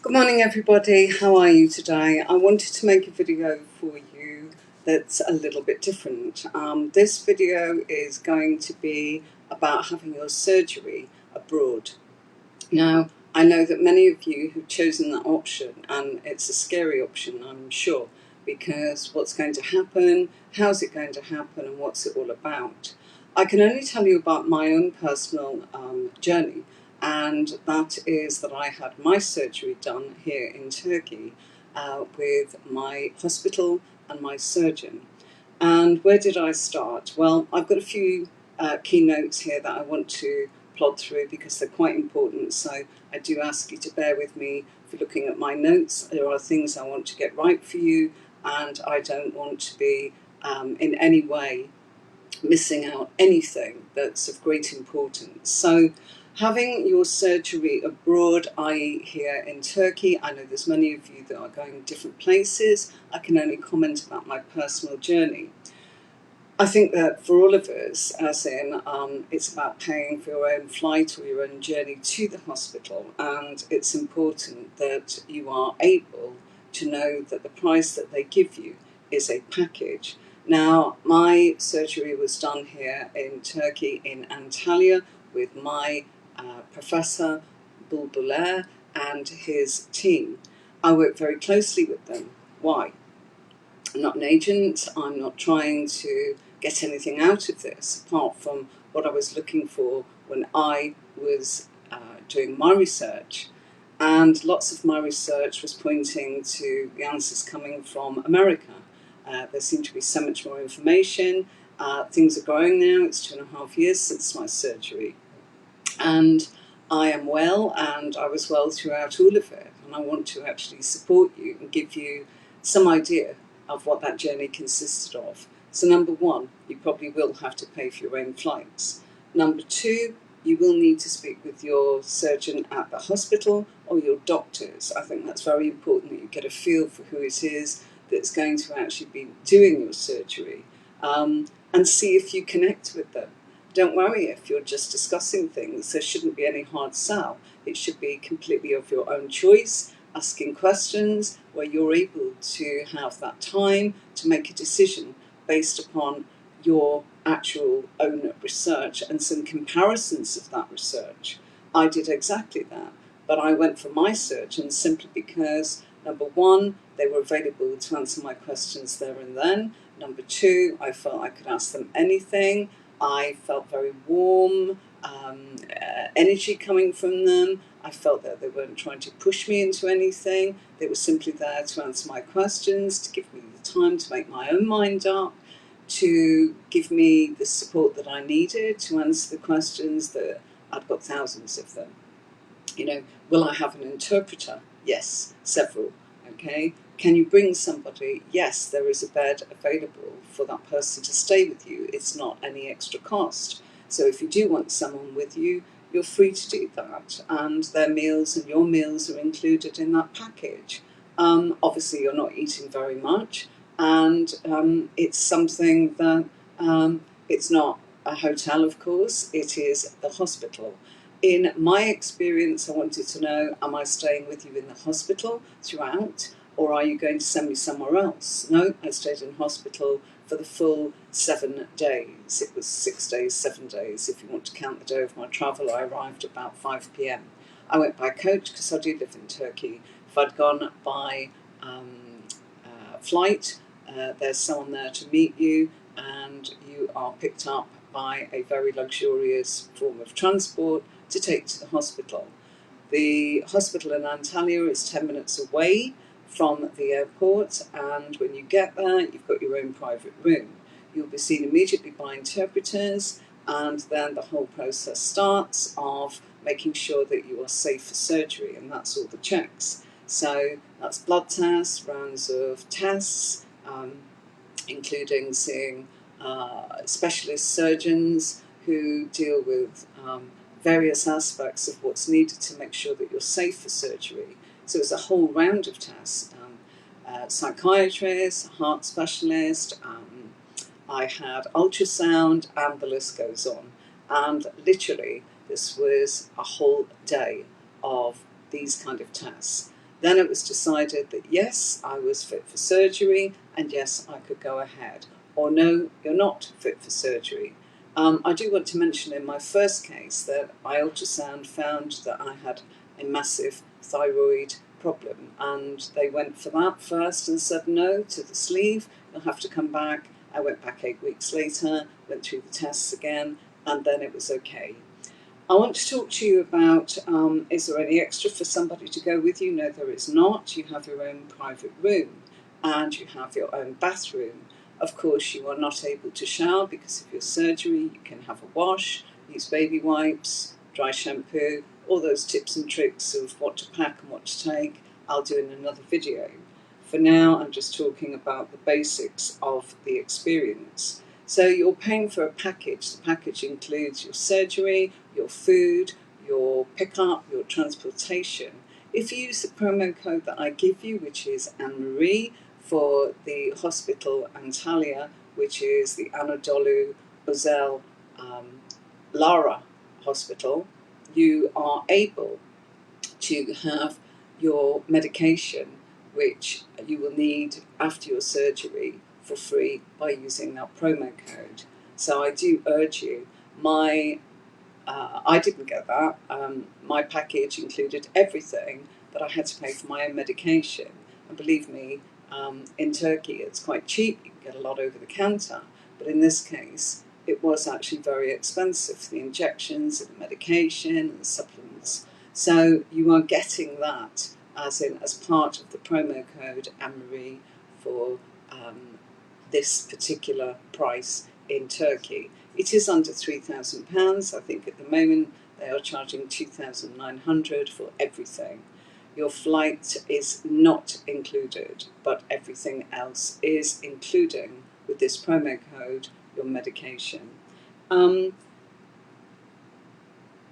Good morning everybody, how are you today? I wanted to make a video for you that's a little bit different. This video is going to be about having your surgery abroad. Now, I know that many of you have chosen that option, and it's a scary option, I'm sure, because what's going to happen, how's it going to happen, and what's it all about? I can only tell you about my own personal journey, and that is that I had my surgery done here in Turkey with my hospital and my surgeon. And where did I start? Well, I've got a few key notes here that I want to plod through because they're quite important. So I do ask you to bear with me for looking at my notes. There are things I want to get right for you, and I don't want to be in any way missing out anything that's of great importance. So having your surgery abroad, i.e. here in Turkey, I know there's many of you that are going different places. I can only comment about my personal journey. I think that for all of us, as in, it's about paying for your own flight or your own journey to the hospital, and it's important that you are able to know that the price that they give you is a package. Now, my surgery was done here in Turkey, in Antalya, with my Professor Bulbulair and his team. I work very closely with them. Why? I'm not an agent, I'm not trying to get anything out of this apart from what I was looking for when I was doing my research. And lots of my research was pointing to the answers coming from America. There seemed to be so much more information. Things are growing now. It's 2.5 years since my surgery. And I am well, and I was well throughout all of it. And I want to actually support you and give you some idea of what that journey consisted of. So number one, you probably will have to pay for your own flights. Number two, you will need to speak with your surgeon at the hospital or your doctors. I think that's very important that you get a feel for who it is that's going to actually be doing your surgery, and see if you connect with them. Don't worry if you're just discussing things. There shouldn't be any hard sell. It should be completely of your own choice, asking questions where you're able to have that time to make a decision based upon your actual own research and some comparisons of that research. I did exactly that, but I went for my surgeon simply because, number one, they were available to answer my questions there and then. Number two, I felt I could ask them anything. I felt very warm, energy coming from them. I felt that they weren't trying to push me into anything. They were simply there to answer my questions, to give me the time to make my own mind up, to give me the support that I needed to answer the questions that I've got thousands of them. Will I have an interpreter? Yes, several. Okay. Can you bring somebody? Yes, there is a bed available for that person to stay with you. It's not any extra cost. So if you do want someone with you, you're free to do that. And their meals and your meals are included in that package. Obviously, you're not eating very much. And it's something that it's not a hotel, of course. It is the hospital. In my experience, I wanted to know, am I staying with you in the hospital throughout, or are you going to send me somewhere else? No, I stayed in hospital for the full 7 days. It was 6 days, 7 days. If you want to count the day of my travel, I arrived about 5 p.m. I went by coach because I do live in Turkey. If I'd gone by flight, there's someone there to meet you, and you are picked up by a very luxurious form of transport to take to the hospital. The hospital in Antalya is 10 minutes away from the airport, and when you get there, you've got your own private room. You'll be seen immediately by interpreters, and then the whole process starts of making sure that you are safe for surgery, and that's all the checks. So that's blood tests, rounds of tests, including seeing specialist surgeons who deal with various aspects of what's needed to make sure that you're safe for surgery. So it's a whole round of tests. Psychiatrist, heart specialist, I had ultrasound, and the list goes on. And literally, this was a whole day of these kind of tests. Then it was decided that yes, I was fit for surgery, and yes, I could go ahead. Or no, you're not fit for surgery. I do want to mention in my first case that my ultrasound found that I had a massive thyroid problem, and they went for that first and said no to the sleeve, you'll have to come back. I went back 8 weeks later, went through the tests again, and then it was okay. I want to talk to you about, is there any extra for somebody to go with you? No, there is not. You have your own private room and you have your own bathroom. Of course, you are not able to shower because of your surgery. You can have a wash, use baby wipes, dry shampoo, all those tips and tricks of what to pack and what to take, I'll do in another video. For now, I'm just talking about the basics of the experience. So you're paying for a package. The package includes your surgery, your food, your pickup, your transportation. If you use the promo code that I give you, which is Anne-Marie, for the hospital Antalya, which is the Anadolu Özel Lara Hospital, you are able to have your medication, which you will need after your surgery, for free by using that promo code. So I do urge you. I didn't get that. My package included everything, but I had to pay for my own medication. And believe me, in Turkey it's quite cheap. You can get a lot over the counter. But in this case, it was actually very expensive, the injections and the medication and the supplements. So you are getting that as part of the promo code Anne-Marie for this particular price in Turkey. It is under £3,000. I think at the moment they are charging £2,900 for everything. Your flight is not included, but everything else is including, with this promo code, your medication.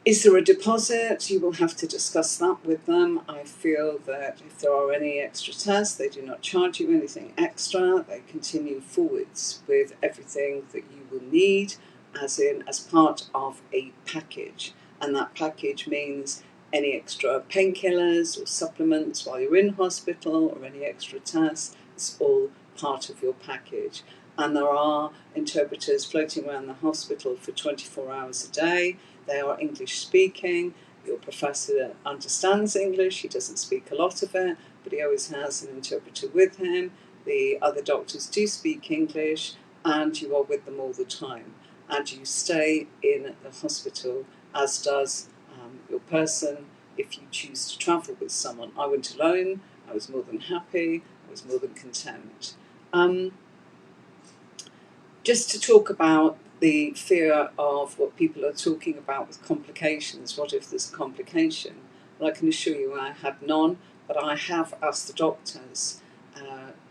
Is there a deposit? You will have to discuss that with them. I feel that if there are any extra tests, they do not charge you anything extra. They continue forwards with everything that you will need, as part of a package. And that package means any extra painkillers or supplements while you're in hospital, or any extra tests, it's all part of your package. And there are interpreters floating around the hospital for 24 hours a day. They are English speaking. Your professor understands English. He doesn't speak a lot of it, but he always has an interpreter with him. The other doctors do speak English, and you are with them all the time. And you stay in the hospital, as does your person, if you choose to travel with someone. I went alone. I was more than happy. I was more than content. Just to talk about the fear of what people are talking about with complications. What if there's a complication? Well, I can assure you I had none, but I have asked the doctors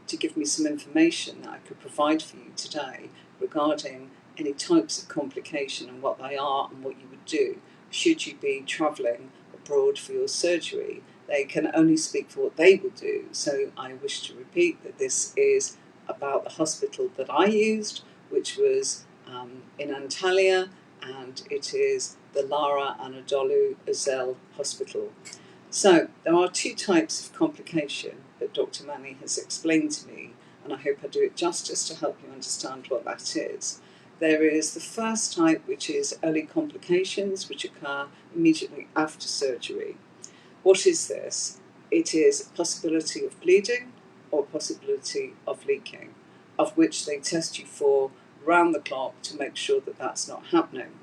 to give me some information that I could provide for you today regarding any types of complication and what they are and what you would do should you be travelling abroad for your surgery. They can only speak for what they will do, so I wish to repeat that this is about the hospital that I used, which was in Antalya, and it is the Lara Anadolu Özel Hospital. So there are two types of complication that Dr. Mani has explained to me, and I hope I do it justice to help you understand what that is. There is the first type, which is early complications, which occur immediately after surgery. What is this? It is a possibility of bleeding or possibility of leaking, of which they test you for round the clock to make sure that that's not happening.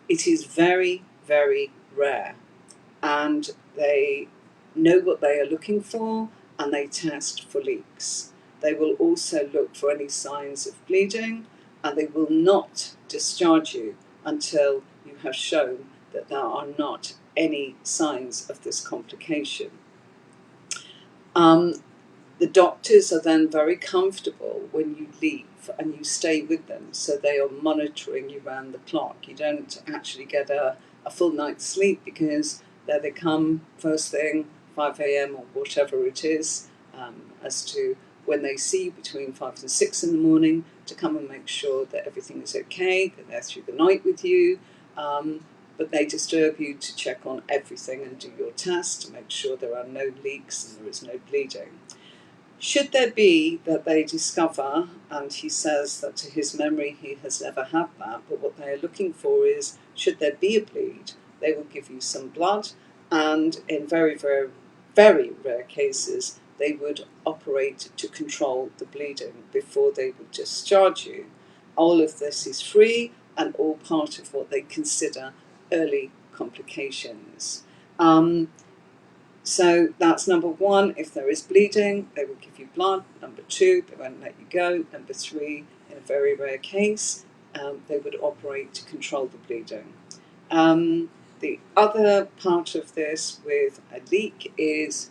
It is very, very rare, and they know what they are looking for, and they test for leaks. They will also look for any signs of bleeding, and they will not discharge you until you have shown that there are not any signs of this complication. The doctors are then very comfortable when you leave and you stay with them, so they are monitoring you round the clock. You don't actually get a full night's sleep, because there they come first thing, 5 a.m. or whatever it is, as to when they see you between 5 and 6 in the morning, to come and make sure that everything is okay, that they're through the night with you. but they disturb you to check on everything and do your test to make sure there are no leaks and there is no bleeding. Should there be that they discover, and he says that to his memory he has never had that, but what they are looking for is, should there be a bleed, they will give you some blood, and in very, very, very rare cases, they would operate to control the bleeding before they would discharge you. All of this is free and all part of what they consider early complications. So that's number one. If there is bleeding, they will give you blood. Number two, they won't let you go. Number three, in a very rare case, they would operate to control the bleeding. The other part of this with a leak is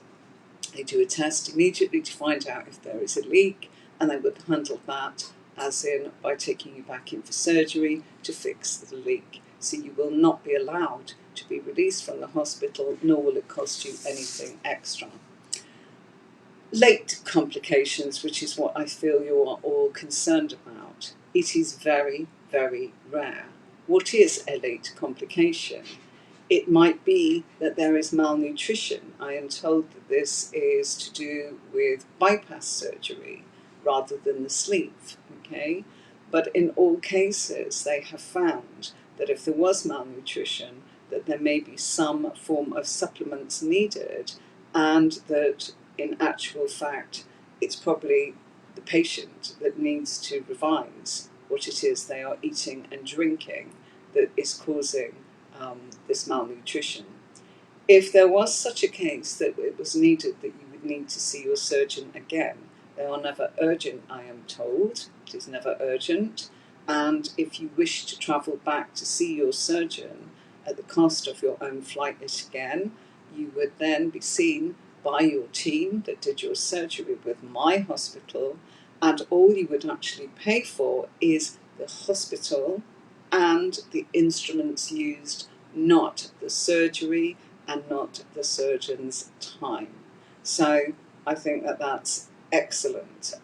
they do a test immediately to find out if there is a leak, and they would handle that as in by taking you back in for surgery to fix the leak. So you will not be allowed to be released from the hospital, nor will it cost you anything extra. Late complications, which is what I feel you are all concerned about. It is very, very rare. What is a late complication? It might be that there is malnutrition. I am told that this is to do with bypass surgery rather than the sleeve, okay? But in all cases, they have found that if there was malnutrition, that there may be some form of supplements needed, and that in actual fact, it's probably the patient that needs to revise what it is they are eating and drinking that is causing this malnutrition. If there was such a case that it was needed that you would need to see your surgeon again, they are never urgent, I am told. It is never urgent. And if you wish to travel back to see your surgeon at the cost of your own flight again, you would then be seen by your team that did your surgery with my hospital, and all you would actually pay for is the hospital and the instruments used, not the surgery and not the surgeon's time. So I think that that's excellent.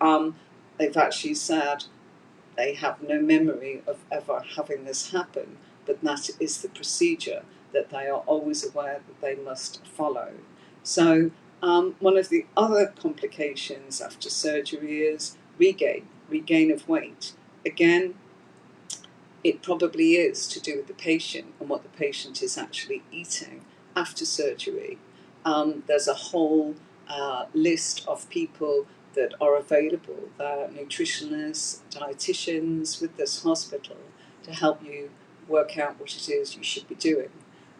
They've actually said they have no memory of ever having this happen, but that is the procedure that they are always aware that they must follow. So one of the other complications after surgery is regain of weight. Again, it probably is to do with the patient and what the patient is actually eating after surgery. There's a whole list of people that are available. There are nutritionists, dietitians with this hospital to help you work out what it is you should be doing.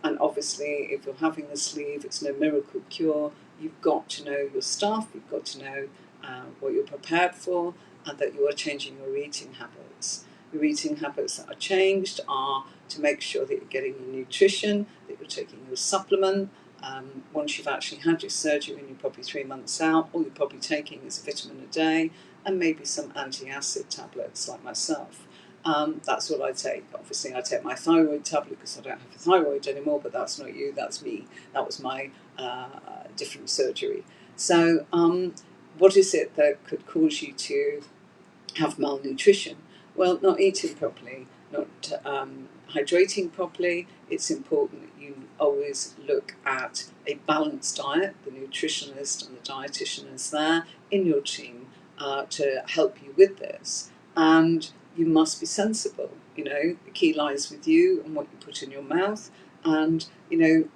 And obviously, if you're having the sleeve, it's no miracle cure. You've got to know your stuff, you've got to know what you're prepared for, and that you are changing your eating habits. Your eating habits that are changed are to make sure that you're getting your nutrition, that you're taking your supplement. Once you've actually had your surgery and you're probably 3 months out, all you're probably taking is a vitamin a day and maybe some anti-acid tablets like myself. That's what I take. Obviously, I take my thyroid tablet because I don't have a thyroid anymore, but that's not you, that's me. That was my different surgery. So what is it that could cause you to have malnutrition? Well, not eating properly, not hydrating properly. It's important that you always look at a balanced diet. The nutritionist and the dietitian is there in your team to help you with this. And you must be sensible. The key lies with you and what you put in your mouth, and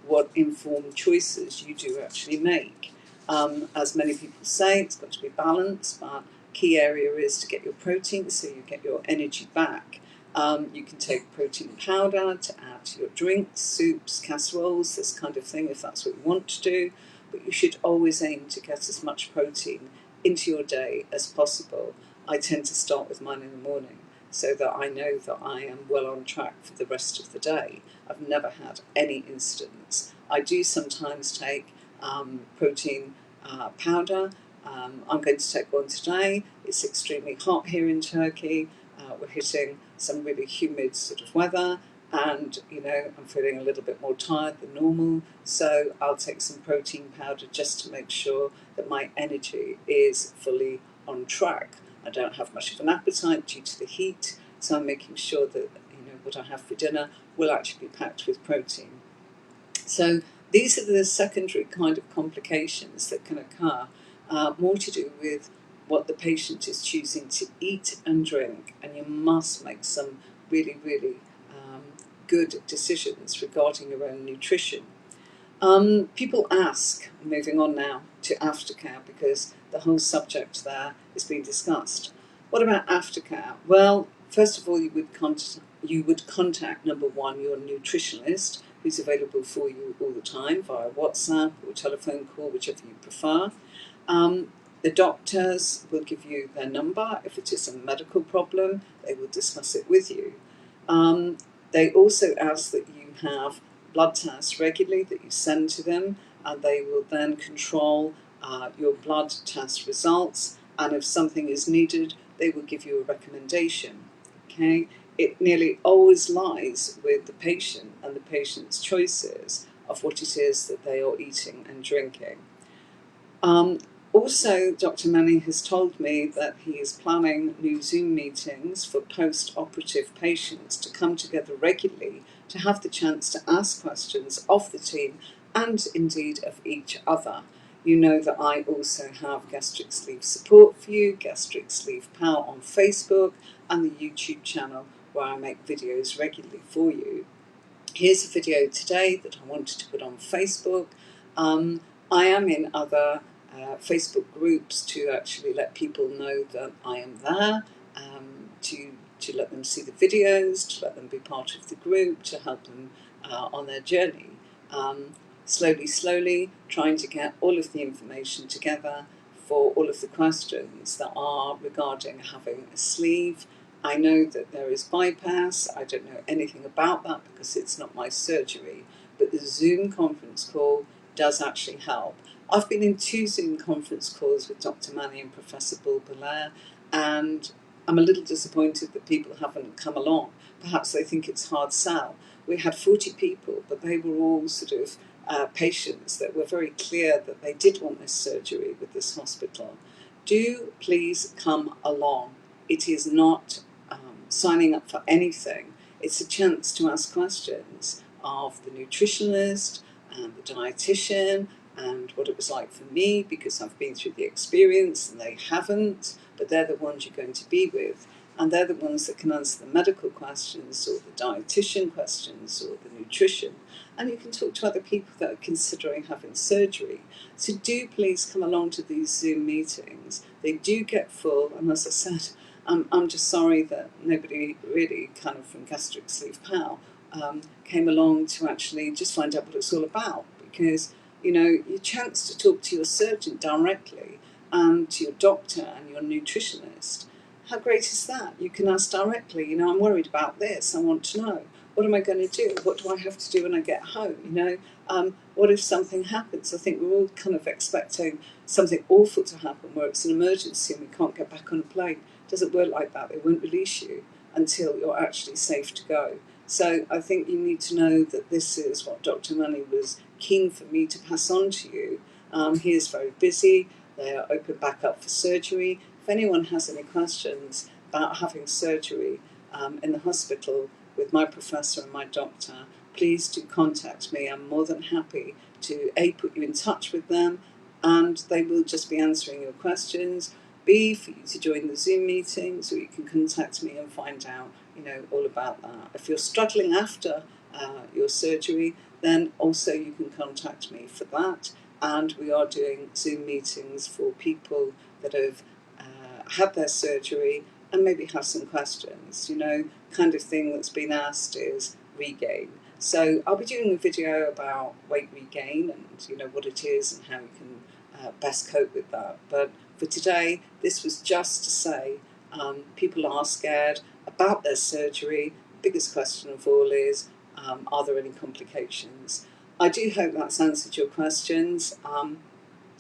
what informed choices you do actually make. As many people say, it's got to be balanced, but key area is to get your protein so you get your energy back. You can take protein powder to add to your drinks, soups, casseroles, this kind of thing, if that's what you want to do. But you should always aim to get as much protein into your day as possible. I tend to start with mine in the morning so that I know that I am well on track for the rest of the day. I've never had any instance. I do sometimes take protein powder. I'm going to take one today. It's extremely hot here in Turkey. We're hitting some really humid sort of weather, and I'm feeling a little bit more tired than normal, so I'll take some protein powder just to make sure that my energy is fully on track. I don't have much of an appetite due to the heat, so I'm making sure that what I have for dinner will actually be packed with protein. So these are the secondary kind of complications that can occur, more to do with what the patient is choosing to eat and drink, and you must make some really, really good decisions regarding your own nutrition. People ask, moving on now to aftercare, because the whole subject there is being discussed. What about aftercare? Well, first of all, you would contact number one, your nutritionist, who's available for you all the time via WhatsApp or telephone call, whichever you prefer. The doctors will give you their number. If it is a medical problem, they will discuss it with you. They also ask that you have blood tests regularly that you send to them, and they will then control your blood test results, and if something is needed, they will give you a recommendation. Okay? It nearly always lies with the patient and the patient's choices of what it is that they are eating and drinking. Also, Dr. Mani has told me that he is planning new Zoom meetings for post-operative patients to come together regularly to have the chance to ask questions of the team and indeed of each other. You know that I also have Gastric Sleeve Support for you, Gastric Sleeve Pal on Facebook, and the YouTube channel where I make videos regularly for you. Here's a video today that I wanted to put on Facebook. I am in other Facebook groups to actually let people know that I am there, to let them see the videos, to let them be part of the group, to help them on their journey. Slowly, trying to get all of the information together for all of the questions that are regarding having a sleeve. I know that there is bypass. I don't know anything about that because it's not my surgery, but the Zoom conference call does actually help. I've been in 2 Zoom conference calls with Dr. Mani and Professor Bulbulair, and I'm a little disappointed that people haven't come along. Perhaps they think it's hard sell. We had 40 people, but they were all sort of patients that were very clear that they did want this surgery with this hospital. Do please come along. It is not signing up for anything. It's a chance to ask questions of the nutritionist and the dietitian and what it was like for me, because I've been through the experience and they haven't, but they're the ones you're going to be with. And they're the ones that can answer the medical questions or the dietitian questions or the nutrition. And you can talk to other people that are considering having surgery. So do please come along to these Zoom meetings. They do get full, and as I said, I'm just sorry that nobody really kind of from Gastric Sleeve Pal came along to actually just find out what it's all about, because you know, your chance to talk to your surgeon directly and to your doctor and your nutritionist. How great is that? You can ask directly, you know, I'm worried about this, I want to know. What am I going to do? What do I have to do when I get home? You know, what if something happens? I think we're all kind of expecting something awful to happen where it's an emergency and we can't get back on a plane. It doesn't work like that. They won't release you until you're actually safe to go. So I think you need to know that this is what Dr. Mani was keen for me to pass on to you. He is very busy. They are open back up for surgery. If anyone has any questions about having surgery in the hospital with my professor and my doctor, please do contact me. I'm more than happy to A, put you in touch with them, and they will just be answering your questions. B, for you to join the Zoom meetings, or you can contact me and find out, you know, all about that. If you're struggling after your surgery, then also you can contact me for that. And we are doing Zoom meetings for people that have had their surgery and maybe have some questions. You know, kind of thing that's been asked is regain. So I'll be doing a video about weight regain and, you know, what it is and how you can best cope with that. But for today, this was just to say people are scared about their surgery. The biggest question of all is, are there any complications? I do hope that's answered your questions.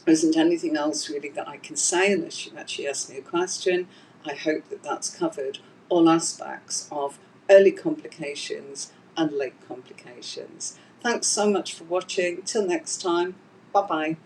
There isn't anything else really that I can say unless you actually ask me a question. I hope that that's covered all aspects of early complications and late complications. Thanks so much for watching. Till next time, bye-bye.